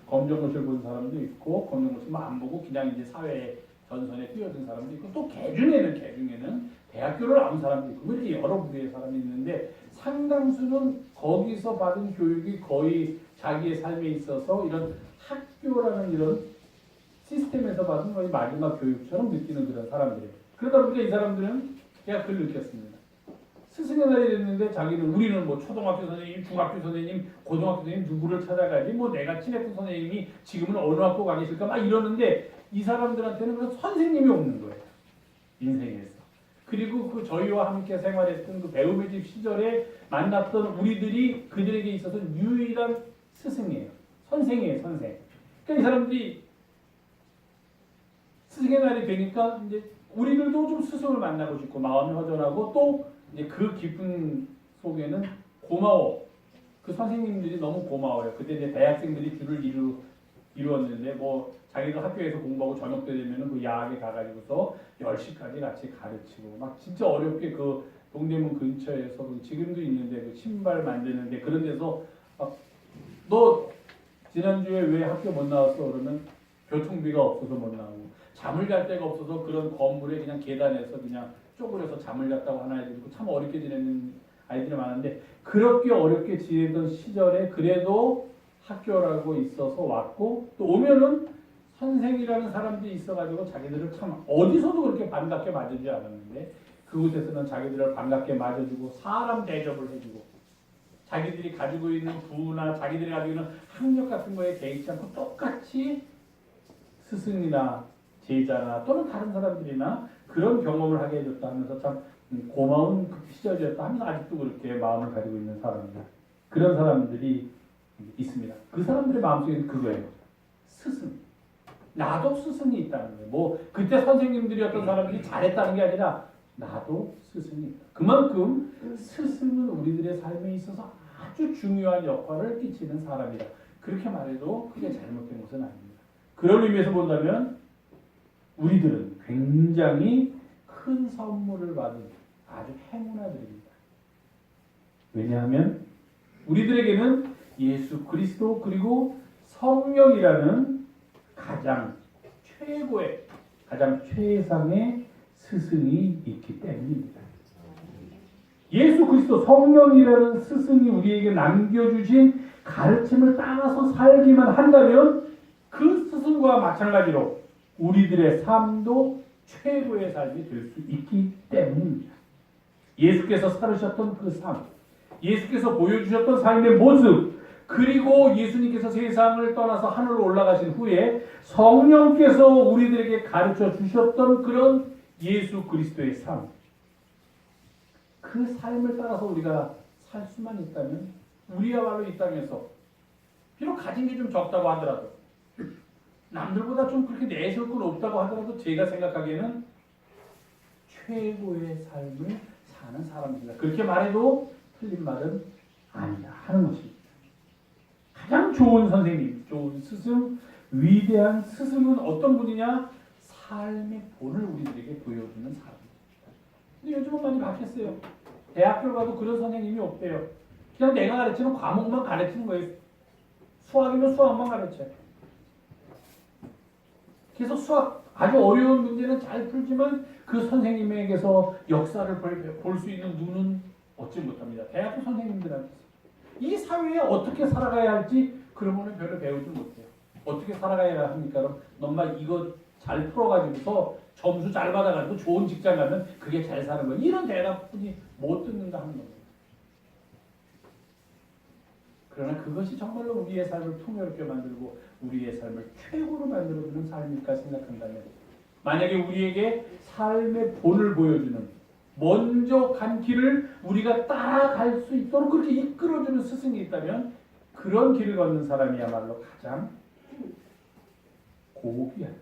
검정고시를 본 사람도 있고 검정고시만 안 보고 그냥 이제 사회 전선에 뛰어든 사람도 있고 또 개중에는 대학교를 나온 사람도 있고 이렇게 여러 부류의 사람이 있는데 상당수는 거기서 받은 교육이 거의 자기의 삶에 있어서 이런 학교라는 이런 시스템에서 받은 거의 마지막 교육처럼 느끼는 그런 사람들이에요. 그러다 보니까 이 사람들은 제가 그걸 느꼈습니다. 스승의 날이 됐는데 자기는 우리는 뭐 초등학교 선생님, 중학교 선생님, 고등학교 선생님 누구를 찾아가지 뭐 내가 친했던 선생님이 지금은 어느 학교 가 계실까 막 이러는데 이 사람들한테는 그런 선생님이 없는 거예요. 인생에서. 그리고 그 저희와 함께 생활했던 그 배움의 집 시절에 만났던 우리들이 그들에게 있어서 유일한 스승이에요. 선생이에요, 선생. 그러니까 이 사람들이 스승의 날이 되니까 이제 우리들도 좀 스승을 만나고 싶고 마음이 허전하고 또 이제 그 기쁜 속에는 고마워. 그 선생님들이 너무 고마워요. 그때 이제 대학생들이 줄을 이루었는데 뭐 자기도 학교에서 공부하고 저녁 때 되면은 그 야학에 가가지고서 10시까지 같이 가르치고 막 진짜 어렵게 그 동대문 근처에서 지금도 있는데 그 신발 만드는데 그런 데서 너 지난주에 왜 학교 못 나왔어? 그러면 교통비가 없어서 못 나오고 잠을 잘 데가 없어서 그런 건물에 그냥 계단에서 그냥 쪼그려서 잠을 잤다고 하는 아이들이 있고 참 어렵게 지내는 아이들이 많은데 그렇게 어렵게 지내던 시절에 그래도 학교라고 있어서 왔고 또 오면은 선생이라는 사람들이 있어가지고 자기들을 참 어디서도 그렇게 반갑게 맞아주지 않았는데 그곳에서는 자기들을 반갑게 맞아주고 사람 대접을 해주고 자기들이 가지고 있는 부나 자기들이 가지고 있는 학력 같은 거에 개의치 않고 똑같이 스승이나 제자나 또는 다른 사람들이나 그런 경험을 하게 해줬다 하면서 참 고마운 그 시절이었다 하면서 아직도 그렇게 마음을 가지고 있는 사람들 그런 사람들이 있습니다. 그 사람들의 마음속에는 그거예요. 스승. 나도 스승이 있다는 거예요. 뭐 그때 선생님들이었던 사람들이 잘했다는 게 아니라 나도 스승이 있다. 그만큼 스승은 우리들의 삶에 있어서 아주 중요한 역할을 끼치는 사람이다. 그렇게 말해도 크게 잘못된 것은 아닙니다. 그런 의미에서 본다면 우리들은 굉장히 큰 선물을 받은 아주 행운아들입니다. 왜냐하면 우리들에게는 예수 그리스도 그리고 성령이라는 가장 최고의 가장 최상의 스승이 있기 때문입니다. 예수 그리스도 성령이라는 스승이 우리에게 남겨주신 가르침을 따라서 살기만 한다면 그 스승과 마찬가지로 우리들의 삶도 최고의 삶이 될 수 있기 때문입니다. 예수께서 살으셨던 그 삶, 예수께서 보여주셨던 삶의 모습, 그리고 예수님께서 세상을 떠나서 하늘로 올라가신 후에 성령께서 우리들에게 가르쳐 주셨던 그런 예수 그리스도의 삶, 그 삶을 따라서 우리가 살 수만 있다면 우리야말로 이 땅에서 비록 가진 게 좀 적다고 하더라도 남들보다 좀 그렇게 내세울 건 없다고 하더라도 제가 생각하기에는 최고의 삶을 사는 사람입니다. 그렇게 말해도 틀린 말은 아니다 하는 것입니다. 가장 좋은 선생님, 좋은 스승, 위대한 스승은 어떤 분이냐? 삶의 본을 우리들에게 보여주는 사람입니다. 근데 요즘은 많이 바뀌었어요. 대학교 가도 그런 선생님이 없대요. 그냥 내가 가르치는 과목만 가르치는 거예요. 수학이면 수학만 가르쳐요. 그래서 수학 아주 어려운 문제는 잘 풀지만 그 선생님에게서 역사를 볼 수 있는 눈은 얻지 못합니다. 대학교 선생님들한테 이 사회에 어떻게 살아가야 할지 그런 거는 별로 배우지 못해요. 어떻게 살아가야 합니까? 그럼 너만 이거 잘 풀어가지고서 점수 잘 받아가지고 좋은 직장 가면 그게 잘 사는 거예요. 이런 대답뿐이 못 듣는다 하는 겁니다. 그러나 그것이 정말로 우리의 삶을 풍요롭게 만들고 우리의 삶을 최고로 만들어주는 삶일까 생각한다면 만약에 우리에게 삶의 본을 보여주는 먼저 간 길을 우리가 따라갈 수 있도록 그렇게 이끌어주는 스승이 있다면 그런 길을 걷는 사람이야말로 가장 고귀한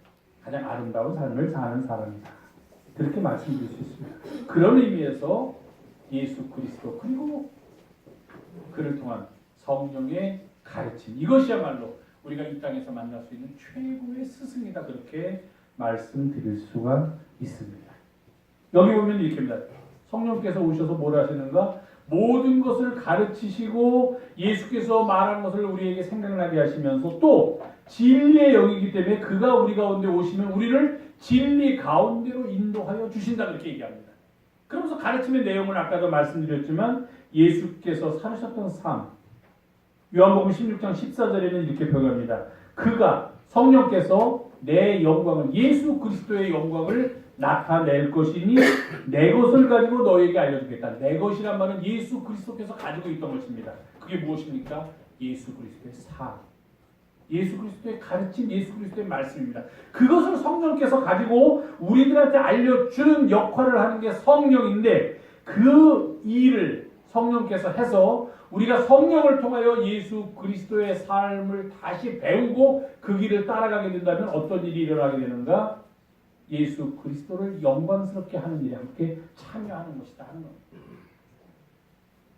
가장 아름다운 삶을 사는 사람이다. 그렇게 말씀드릴 수 있습니다. 그런 의미에서 예수 그리스도 그리고 그를 통한 성령의 가르침 이것이야말로 우리가 이 땅에서 만날 수 있는 최고의 스승이다. 그렇게 말씀드릴 수가 있습니다. 여기 보면 이렇게입니다. 성령께서 오셔서 뭘 하시는가? 모든 것을 가르치시고 예수께서 말한 것을 우리에게 생각나게 하시면서 또 진리의 영이기 때문에 그가 우리 가운데 오시면 우리를 진리 가운데로 인도하여 주신다 그렇게 얘기합니다. 그러면서 가르침의 내용을 아까도 말씀드렸지만 예수께서 살으셨던 삶 요한복음 16장 14절에는 이렇게 표현합니다. 그가 성령께서 내 영광을 예수 그리스도의 영광을 나타낼 것이니 내 것을 가지고 너에게 알려주겠다. 내 것이란 말은 예수 그리스도께서 가지고 있던 것입니다. 그게 무엇입니까? 예수 그리스도의 삶, 예수 그리스도의 가르침, 예수 그리스도의 말씀입니다. 그것을 성령께서 가지고 우리들한테 알려주는 역할을 하는 게 성령인데 그 일을 성령께서 해서 우리가 성령을 통하여 예수 그리스도의 삶을 다시 배우고 그 길을 따라가게 된다면 어떤 일이 일어나게 되는가? 예수 그리스도를 영광스럽게 하는 일에 함께 참여하는 것이다 하는 겁니다.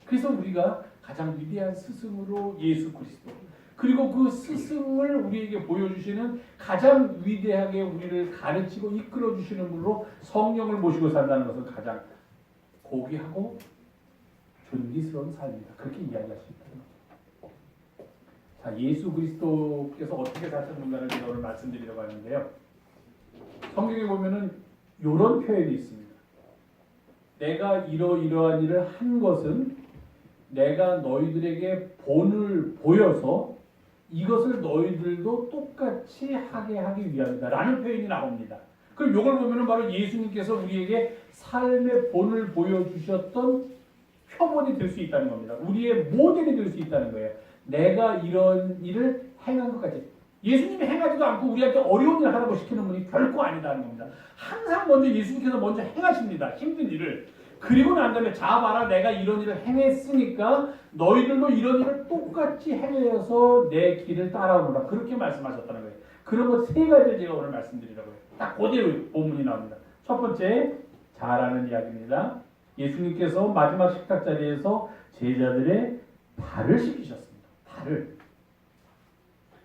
그래서 우리가 가장 위대한 스승으로 예수 그리스도 그리고 그 스승을 우리에게 보여주시는 가장 위대하게 우리를 가르치고 이끌어주시는 분으로 성령을 모시고 산다는 것은 가장 고귀하고 존귀스러운 삶이다. 그렇게 이야기할 수 있다. 자, 예수 그리스도께서 어떻게 사셨는가를 제가 오늘 말씀드리려고 하는데요. 성경에 보면은 이런 표현이 있습니다. 내가 이러이러한 일을 한 것은 내가 너희들에게 본을 보여서 이것을 너희들도 똑같이 하게 하기 위함이다 라는 표현이 나옵니다. 그럼 이걸 보면은 바로 예수님께서 우리에게 삶의 본을 보여주셨던 표본이 될 수 있다는 겁니다. 우리의 모델이 될 수 있다는 거예요. 내가 이런 일을 행한 것까지. 예수님이 행하지도 않고 우리한테 어려운 일을 하라고 시키는 분이 결코 아니다는 겁니다. 항상 먼저 예수님께서 먼저 행하십니다. 힘든 일을. 그리고 난 다음에 자 봐라 내가 이런 일을 행했으니까 너희들도 이런 일을 똑같이 행해서 내 길을 따라오노라. 그렇게 말씀하셨다는 거예요. 그런 것 세 가지를 제가 오늘 말씀드리려고 해요. 딱 그대로 본문이 나옵니다. 첫 번째 잘하는 이야기입니다. 예수님께서 마지막 식탁 자리에서 제자들의 발을 씻기셨습니다. 발을.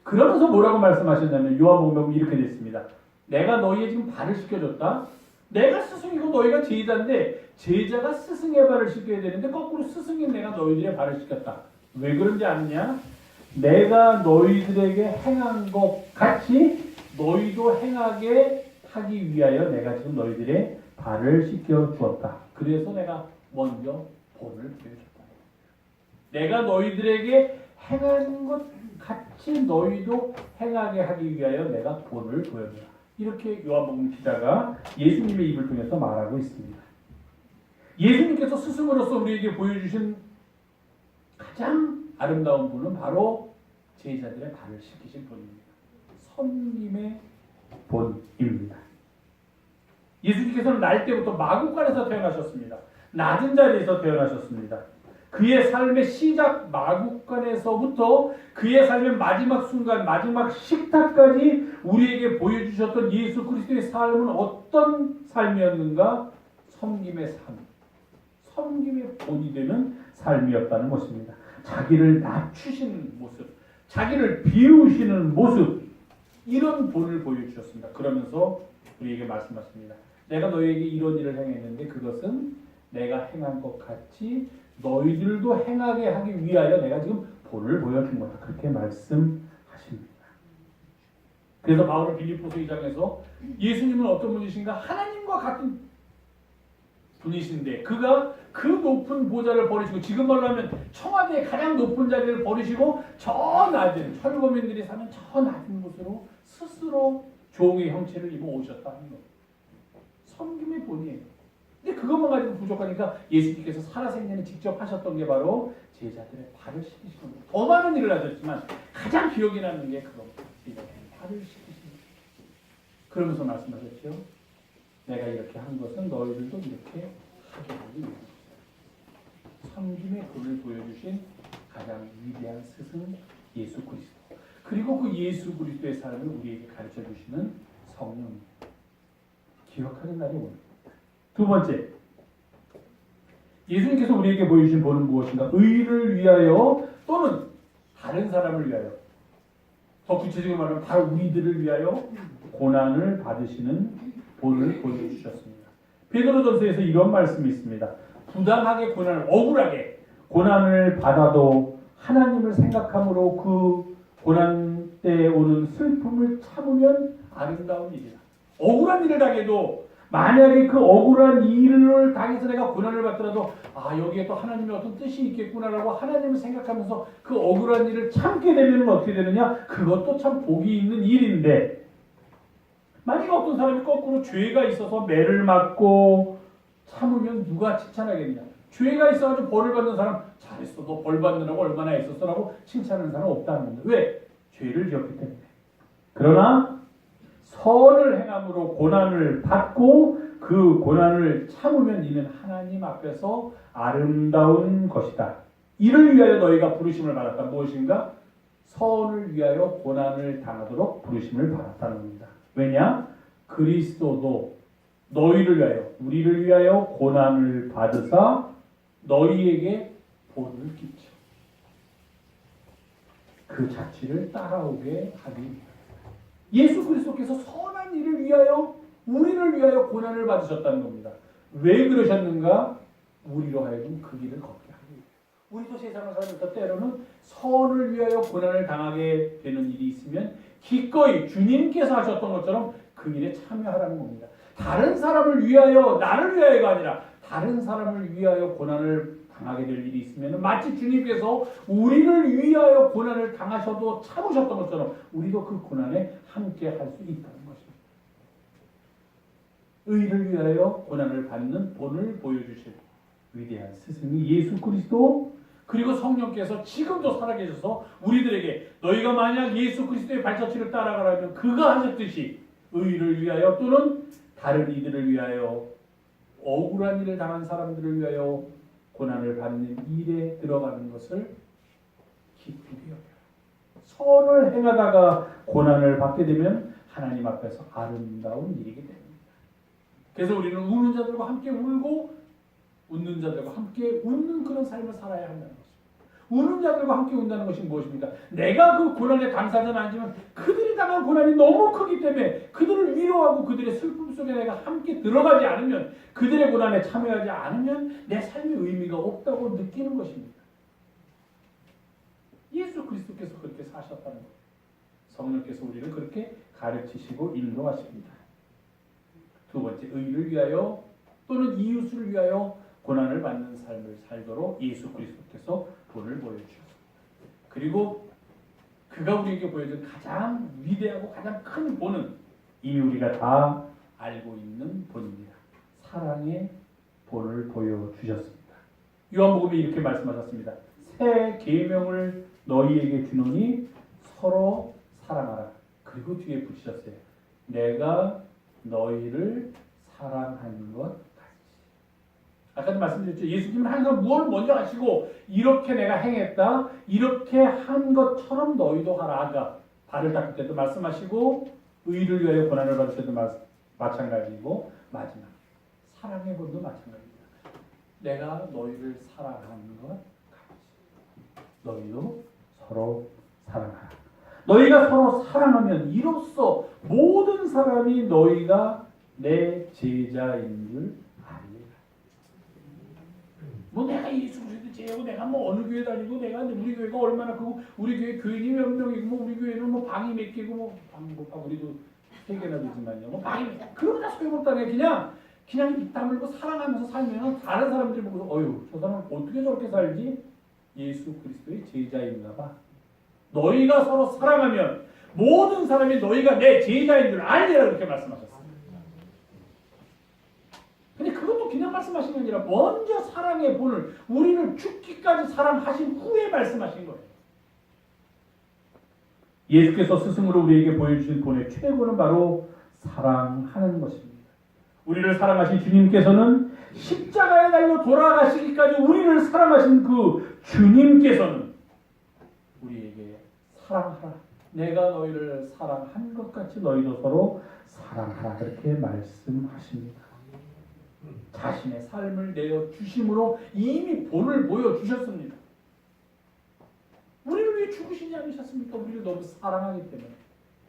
그러면서 뭐라고 말씀하셨냐면 요한복음 이렇게 됐습니다. 내가 너희의 지금 발을 씻겨줬다. 내가 스승이고 너희가 제자인데 제자가 스승의 발을 씻겨야 되는데 거꾸로 스승인 내가 너희들의 발을 씻겼다. 왜 그런지 아느냐? 내가 너희들에게 행한 것 같이 너희도 행하게 하기 위하여 내가 지금 너희들의 발을 씻겨 주었다. 그래서 내가 먼저 본을 보여줬다. 내가 너희들에게 행한 것 같이 너희도 행하게 하기 위하여 내가 본을 보여준다. 이렇게 요한복음 기자가 예수님의 입을 통해서 말하고 있습니다. 예수님께서 스승으로서 우리에게 보여주신 가장 아름다운 분은 바로 제자들의 발을 씻기신 분입니다. 성님의 본입니다. 예수님께서는 날 때부터 마구간에서 태어나셨습니다. 낮은 자리에서 태어나셨습니다. 그의 삶의 시작 마구간에서부터 그의 삶의 마지막 순간, 마지막 식탁까지 우리에게 보여주셨던 예수 그리스도의 삶은 어떤 삶이었는가? 섬김의 삶, 섬김의 본이 되는 삶이었다는 것입니다. 자기를 낮추시는 모습, 자기를 비우시는 모습, 이런 본을 보여주셨습니다. 그러면서 우리에게 말씀하십니다. 내가 너희에게 이런 일을 행했는데 그것은 내가 행한 것 같이 너희들도 행하게 하기 위하여 내가 지금 본을 보여준 거다. 그렇게 말씀하십니다. 그래서 바울은 빌립보서 2장에서 예수님은 어떤 분이신가? 하나님과 같은 분이신데 그가 그 높은 보좌를 버리시고 지금 말로 하면 청와대의 가장 높은 자리를 버리시고 저 낮은 철거민들이 사는 저 낮은 곳으로 스스로 종의 형체를 입어 오셨다는 겁니다. 섬김의 본이에요. 근데 그것만 가지고 부족하니까 예수님께서 살아생전에 직접 하셨던 게 바로 제자들의 발을 씻기신 겁니다. 더 많은 일을 하셨지만 가장 기억이 나는 게 그겁니다. 제자들의 발을 씻기신 겁니다. 그러면서 말씀하셨죠. 내가 이렇게 한 것은 너희들도 이렇게 하게 하기 위해서다. 섬김의 본을 보여주신 가장 위대한 스승 예수 그리스도. 그리고 그 예수 그리스도의 삶을 우리에게 가르쳐 주시는 성령입니다. 기억하는 날이 오늘. 두 번째, 예수님께서 우리에게 보여주신 본은 무엇인가? 의를 위하여 또는 다른 사람을 위하여, 더 구체적으로 말하면 바로 우리들을 위하여 고난을 받으시는 본을 보여주셨습니다. 베드로전서에서 이런 말씀이 있습니다. 부당하게 고난을 억울하게 고난을 받아도 하나님을 생각함으로 그 고난 때에 오는 슬픔을 참으면 아름다운 일이다. 억울한 일을 당해도 만약에 그 억울한 일을 당해서 내가 고난을 받더라도 여기에 또 하나님의 어떤 뜻이 있겠구나라고 하나님을 생각하면서 그 억울한 일을 참게 되면 어떻게 되느냐? 그것도 참 복이 있는 일인데 만약에 어떤 사람이 거꾸로 죄가 있어서 매를 맞고 참으면 누가 칭찬하겠냐? 죄가 있어가지고 벌을 받는 사람 잘했어. 너 벌 받느라고 얼마나 애썼어라고 칭찬하는 사람 없다는 건데 왜? 죄를 지었기 때문에. 그러나 선을 행함으로 고난을 받고 그 고난을 참으면 이는 하나님 앞에서 아름다운 것이다. 이를 위하여 너희가 부르심을 받았다. 무엇인가? 선을 위하여 고난을 당하도록 부르심을 받았다는 겁니다. 왜냐? 그리스도도 너희를 위하여 우리를 위하여 고난을 받으사 너희에게 본을 끼쳐 그 자취를 따라오게 하기 위하여 예수 그리스도께서 선한 일을 위하여 우리를 위하여 고난을 받으셨다는 겁니다. 왜 그러셨는가? 우리로 하여금 그 길을 걷게 하기 위해서. 우리도 세상을 살면서 때로는 선을 위하여 고난을 당하게 되는 일이 있으면 기꺼이 주님께서 하셨던 것처럼 그 일에 참여하라는 겁니다. 다른 사람을 위하여 나를 위하여가 아니라 다른 사람을 위하여 고난을 당하게 될 일이 있으면 마치 주님께서 우리를 위하여 고난을 당하셔도 참으셨던 것처럼 우리도 그 고난에 함께 할 수 있다는 것입니다. 의를 위하여 고난을 받는 본을 보여주실 위대한 스승이 예수 그리스도 그리고 성령께서 지금도 살아계셔서 우리들에게 너희가 만약 예수 그리스도의 발자취를 따라가라면 그가 하셨듯이 의를 위하여 또는 다른 이들을 위하여 억울한 일을 당한 사람들을 위하여 고난을 받는 일에 들어가는 것을 기쁘게 여겨요. 선을 행하다가 고난을 받게 되면 하나님 앞에서 아름다운 일이게 됩니다. 그래서 우리는 우는 자들과 함께 울고 웃는 자들과 함께 웃는 그런 삶을 살아야 한다는 것입니다. 우는 자들과 함께 운다는 것이 무엇입니까? 내가 그 고난에 당사자는 아니지만 그들이 당한 고난이 너무 크기 때문에 그들을 위로하고 그들의 슬픔 속에 내가 함께 들어가지 않으면 그들의 고난에 참여하지 않으면 내 삶의 의미가 없다고 느끼는 것입니다. 예수 그리스도께서 그렇게 사셨다는 것. 성령께서 우리를 그렇게 가르치시고 인도하십니다. 두 번째, 의를 위하여 또는 이웃을 위하여 고난을 받는 삶을 살도록 예수 그리스도께서 본을 보여주셨습니다. 그리고 그가 우리에게 보여준 가장 위대하고 가장 큰 본은 이미 우리가 다 알고 있는 본입니다. 사랑의 본을 보여주셨습니다. 요한복음에 이렇게 말씀하셨습니다. 새 계명을 너희에게 주노니 서로 사랑하라. 그리고 뒤에 붙이셨어요. 내가 너희를 사랑하는 것 같이. 아까도 말씀드렸죠. 예수님은 항상 무엇을 먼저 하시고 이렇게 내가 행했다. 이렇게 한 것처럼 너희도 하라. 아까 발을 닦을 때도 말씀하시고 의를 위하여 고난을 받을 때도 마찬가지고 마지막 사랑의 본도 마찬가지입니다. 내가 너희를 사랑하는 것 같이. 너희도 서로 사랑하라. 너희가 서로 사랑하면 이로써 모든 사람이 너희가 내 제자인 줄 아리라. 뭐 내가 예수 그리스도 제자고 내가 뭐 어느 교회 다니고 내가 우리 교회가 얼마나 크고 우리 교회 교인이 몇 명이고 뭐 우리 교회는 뭐 방이 몇 개고 뭐 방 우리도 3개나 되지만요. 뭐 방이 몇 개. 그런 거 다 소용없다네. 그냥 입 다물고 사랑하면서 살면 다른 사람들이 보고서 어휴 저 사람은 어떻게 저렇게 살지? 예수 그리스도의 제자인가 봐. 너희가 서로 사랑하면 모든 사람이 너희가 내 제자인 줄 알리라 그렇게 말씀하셨습니다. 근데 그것도 그냥 말씀하신 게 아니라 먼저 사랑의 본을 우리를 죽기까지 사랑하신 후에 말씀하신 거예요. 예수께서 스승으로 우리에게 보여주신 본의 최고는 바로 사랑하는 것입니다. 우리를 사랑하신 주님께서는 십자가에 달려 돌아가시기까지 우리를 사랑하신 그 주님께서는 우리에게 사랑하라. 내가 너희를 사랑한 것 같이 너희도 서로 사랑하라. 그렇게 말씀하십니다. 자신의 삶을 내어 주심으로 이미 본을 보여주셨습니다. 우리를 위해 죽으시지 않으셨습니까? 우리를 너무 사랑하기 때문에.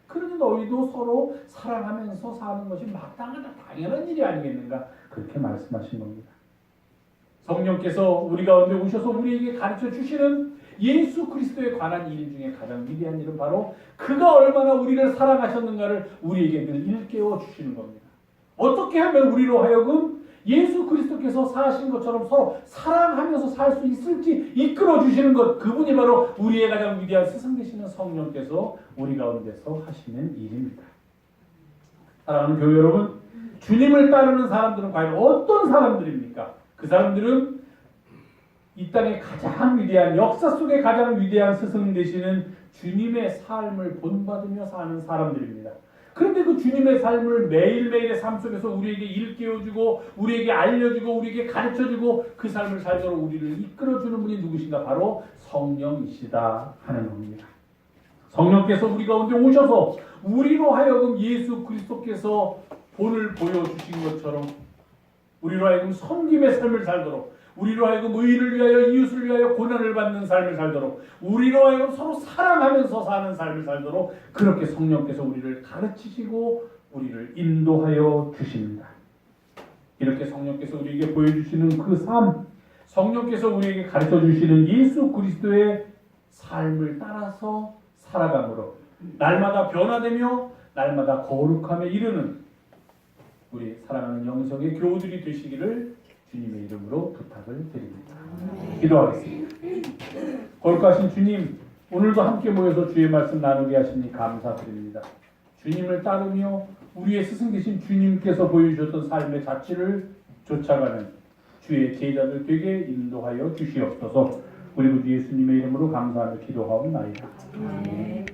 그러니 너희도 서로 사랑하면서 사는 것이 마땅하다. 당연한 일이 아니겠는가? 그렇게 말씀하신 겁니다. 성령께서 우리 가운데 오셔서 우리에게 가르쳐 주시는 예수 그리스도에 관한 일 중에 가장 위대한 일은 바로 그가 얼마나 우리를 사랑하셨는가를 우리에게 늘 일깨워 주시는 겁니다. 어떻게 하면 우리로 하여금 예수 그리스도께서 사신 것처럼 서로 사랑하면서 살 수 있을지 이끌어 주시는 것, 그분이 바로 우리의 가장 위대한 스승 되시는 성령께서 우리 가운데서 하시는 일입니다. 사랑하는 교회 여러분, 주님을 따르는 사람들은 과연 어떤 사람들입니까? 그 사람들은 이 땅의 가장 위대한, 역사 속의 가장 위대한 스승 되시는 주님의 삶을 본받으며 사는 사람들입니다. 그런데 그 주님의 삶을 매일매일의 삶 속에서 우리에게 일깨워주고 우리에게 알려주고 우리에게 가르쳐주고 그 삶을 살도록 우리를 이끌어주는 분이 누구신가? 바로 성령이시다 하는 겁니다. 성령께서 우리 가운데 오셔서 우리로 하여금 예수 그리스도께서 본을 보여주신 것처럼 우리로 하여금 섬김의 삶을 살도록, 우리로 하여금 의를 위하여 이웃을 위하여 고난을 받는 삶을 살도록, 우리로 하여금 서로 사랑하면서 사는 삶을 살도록 그렇게 성령께서 우리를 가르치시고 우리를 인도하여 주십니다. 이렇게 성령께서 우리에게 보여주시는 그 삶, 성령께서 우리에게 가르쳐 주시는 예수 그리스도의 삶을 따라서 살아감으로 날마다 변화되며 날마다 거룩함에 이르는 우리 사랑하는 영성의 교우들이 되시기를 주님의 이름으로 부탁을 드립니다. 기도하겠습니다. 거룩하신 주님, 오늘도 함께 모여서 주의 말씀 나누게 하시니 감사드립니다. 주님을 따르며 우리의 스승 되신 주님께서 보여주셨던 삶의 자취를 쫓아가는 주의 제자들 되게 인도하여 주시옵소서. 우리 구주 예수님의 이름으로 감사하며 기도하옵나이다. 아멘.